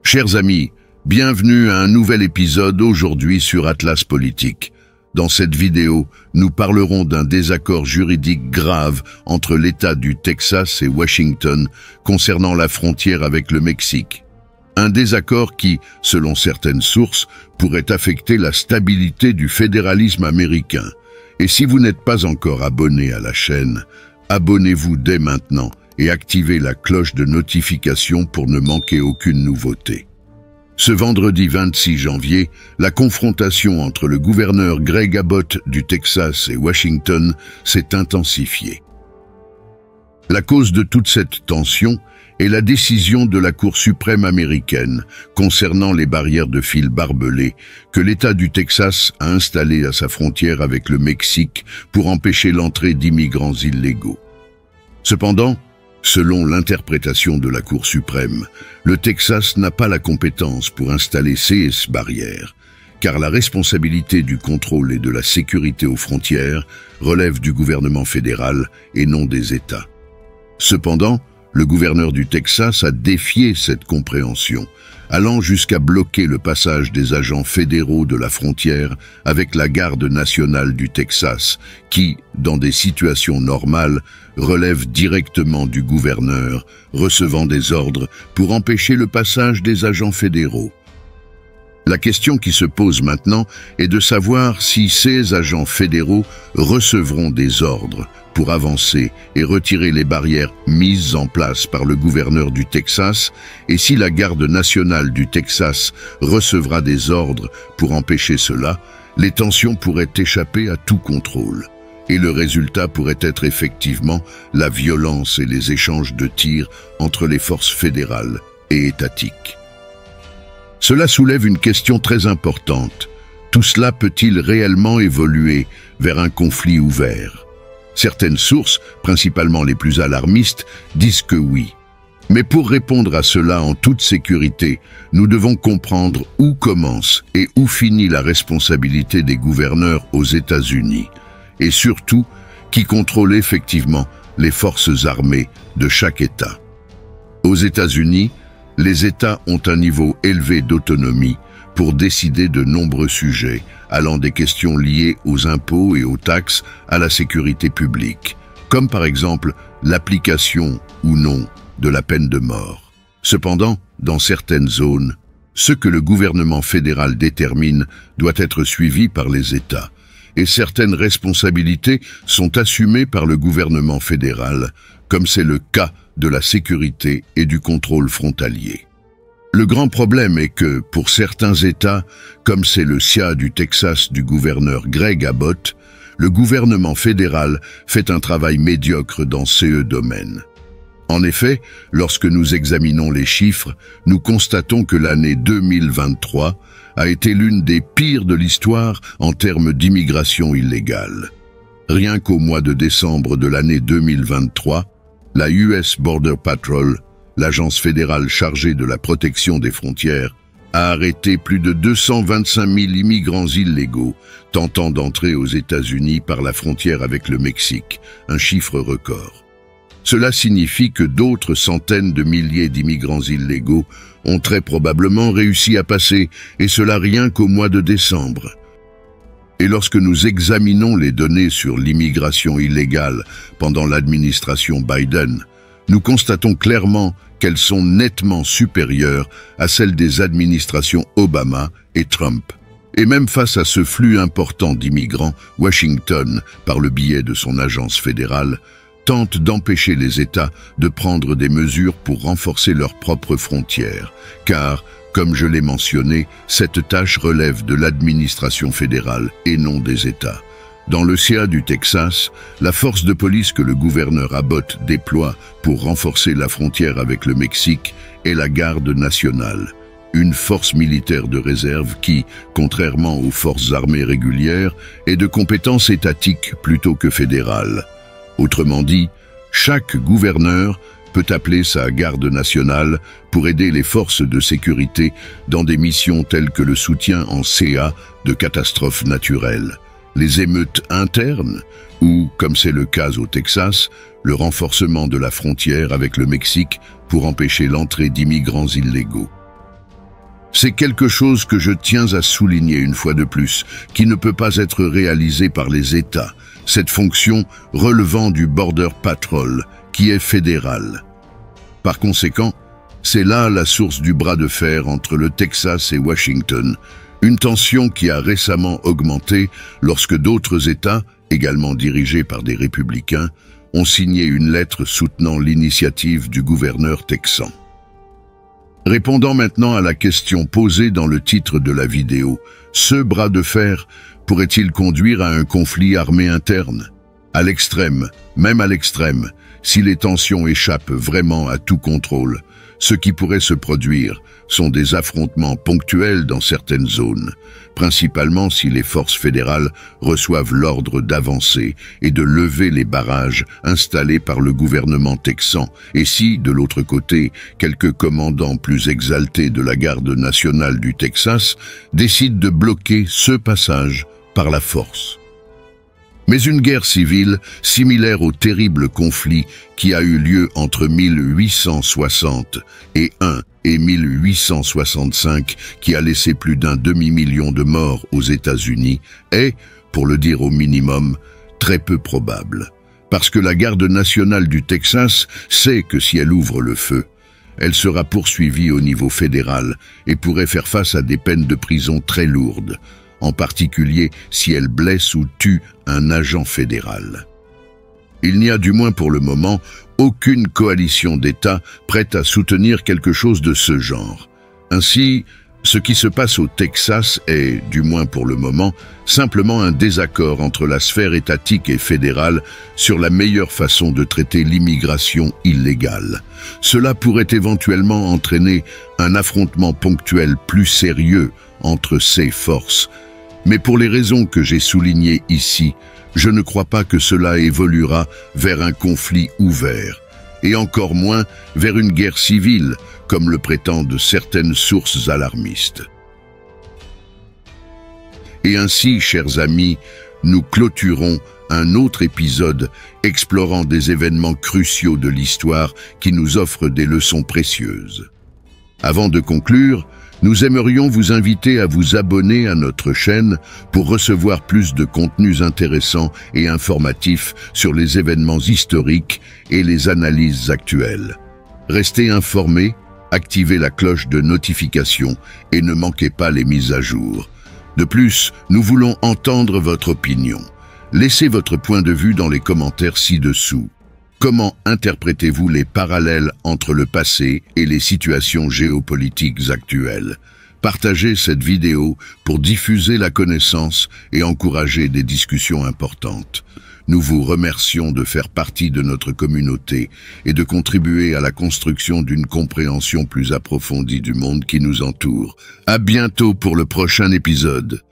Chers amis, bienvenue à un nouvel épisode aujourd'hui sur Atlas Politique. Dans cette vidéo, nous parlerons d'un désaccord juridique grave entre l'État du Texas et Washington concernant la frontière avec le Mexique. Un désaccord qui, selon certaines sources, pourrait affecter la stabilité du fédéralisme américain. Et si vous n'êtes pas encore abonné à la chaîne, abonnez-vous dès maintenant et activez la cloche de notification pour ne manquer aucune nouveauté. Ce vendredi 26 janvier, la confrontation entre le gouverneur Greg Abbott du Texas et Washington s'est intensifiée. La cause de toute cette tension est la décision de la Cour suprême américaine concernant les barrières de fil barbelés que l'État du Texas a installées à sa frontière avec le Mexique pour empêcher l'entrée d'immigrants illégaux. Cependant, selon l'interprétation de la Cour suprême, le Texas n'a pas la compétence pour installer ces barrières, car la responsabilité du contrôle et de la sécurité aux frontières relève du gouvernement fédéral et non des États. Cependant, le gouverneur du Texas a défié cette compréhension, allant jusqu'à bloquer le passage des agents fédéraux de la frontière avec la Garde nationale du Texas, qui, dans des situations normales, relève directement du gouverneur, recevant des ordres pour empêcher le passage des agents fédéraux. La question qui se pose maintenant est de savoir si ces agents fédéraux recevront des ordres pour avancer et retirer les barrières mises en place par le gouverneur du Texas et si la Garde nationale du Texas recevra des ordres pour empêcher cela, les tensions pourraient échapper à tout contrôle. Et le résultat pourrait être effectivement la violence et les échanges de tirs entre les forces fédérales et étatiques. Cela soulève une question très importante. Tout cela peut-il réellement évoluer vers un conflit ouvert? Certaines sources, principalement les plus alarmistes, disent que oui. Mais pour répondre à cela en toute sécurité, nous devons comprendre où commence et où finit la responsabilité des gouverneurs aux États-Unis, et surtout, qui contrôle effectivement les forces armées de chaque État. Aux États-Unis, les États ont un niveau élevé d'autonomie pour décider de nombreux sujets, allant des questions liées aux impôts et aux taxes à la sécurité publique, comme par exemple l'application ou non de la peine de mort. Cependant, dans certaines zones, ce que le gouvernement fédéral détermine doit être suivi par les États, et certaines responsabilités sont assumées par le gouvernement fédéral, comme c'est le cas de la sécurité et du contrôle frontalier. Le grand problème est que, pour certains États, comme c'est le cas du Texas du gouverneur Greg Abbott, le gouvernement fédéral fait un travail médiocre dans ces domaines. En effet, lorsque nous examinons les chiffres, nous constatons que l'année 2023 a été l'une des pires de l'histoire en termes d'immigration illégale. Rien qu'au mois de décembre de l'année 2023, la US Border Patrol, l'agence fédérale chargée de la protection des frontières, a arrêté plus de 225 000 immigrants illégaux tentant d'entrer aux États-Unis par la frontière avec le Mexique, un chiffre record. Cela signifie que d'autres centaines de milliers d'immigrants illégaux ont très probablement réussi à passer, et cela rien qu'au mois de décembre. Et lorsque nous examinons les données sur l'immigration illégale pendant l'administration Biden, nous constatons clairement qu'elles sont nettement supérieures à celles des administrations Obama et Trump. Et même face à ce flux important d'immigrants, Washington, par le biais de son agence fédérale, tente d'empêcher les États de prendre des mesures pour renforcer leurs propres frontières, car, comme je l'ai mentionné, cette tâche relève de l'administration fédérale et non des États. Dans le cas du Texas, la force de police que le gouverneur Abbott déploie pour renforcer la frontière avec le Mexique est la Garde nationale, une force militaire de réserve qui, contrairement aux forces armées régulières, est de compétence étatique plutôt que fédérale. Autrement dit, chaque gouverneur peut appeler sa Garde nationale pour aider les forces de sécurité dans des missions telles que le soutien en CA de catastrophes naturelles, les émeutes internes ou, comme c'est le cas au Texas, le renforcement de la frontière avec le Mexique pour empêcher l'entrée d'immigrants illégaux. C'est quelque chose que je tiens à souligner une fois de plus, qui ne peut pas être réalisé par les États, cette fonction relevant du Border Patrol, qui est fédéral. Par conséquent, c'est là la source du bras de fer entre le Texas et Washington, une tension qui a récemment augmenté lorsque d'autres États, également dirigés par des républicains, ont signé une lettre soutenant l'initiative du gouverneur texan. Répondant maintenant à la question posée dans le titre de la vidéo, ce bras de fer pourrait-il conduire à un conflit armé interne? À l'extrême, même à l'extrême, si les tensions échappent vraiment à tout contrôle, ce qui pourrait se produire sont des affrontements ponctuels dans certaines zones, principalement si les forces fédérales reçoivent l'ordre d'avancer et de lever les barrages installés par le gouvernement texan, et si, de l'autre côté, quelques commandants plus exaltés de la garde nationale du Texas décident de bloquer ce passage par la force. Mais une guerre civile, similaire au terrible conflit qui a eu lieu entre 1860 et 1865, qui a laissé plus d'un demi-million de morts aux États-Unis, est, pour le dire au minimum, très peu probable. Parce que la garde nationale du Texas sait que si elle ouvre le feu, elle sera poursuivie au niveau fédéral et pourrait faire face à des peines de prison très lourdes, en particulier si elle blesse ou tue un agent fédéral. Il n'y a du moins pour le moment aucune coalition d'États prête à soutenir quelque chose de ce genre. Ainsi, ce qui se passe au Texas est, du moins pour le moment, simplement un désaccord entre la sphère étatique et fédérale sur la meilleure façon de traiter l'immigration illégale. Cela pourrait éventuellement entraîner un affrontement ponctuel plus sérieux entre ces forces. Mais pour les raisons que j'ai soulignées ici, je ne crois pas que cela évoluera vers un conflit ouvert, et encore moins vers une guerre civile, comme le prétendent certaines sources alarmistes. Et ainsi, chers amis, nous clôturons un autre épisode explorant des événements cruciaux de l'histoire qui nous offrent des leçons précieuses. Avant de conclure, nous aimerions vous inviter à vous abonner à notre chaîne pour recevoir plus de contenus intéressants et informatifs sur les événements historiques et les analyses actuelles. Restez informés, activez la cloche de notification et ne manquez pas les mises à jour. De plus, nous voulons entendre votre opinion. Laissez votre point de vue dans les commentaires ci-dessous. Comment interprétez-vous les parallèles entre le passé et les situations géopolitiques actuelles? Partagez cette vidéo pour diffuser la connaissance et encourager des discussions importantes. Nous vous remercions de faire partie de notre communauté et de contribuer à la construction d'une compréhension plus approfondie du monde qui nous entoure. À bientôt pour le prochain épisode.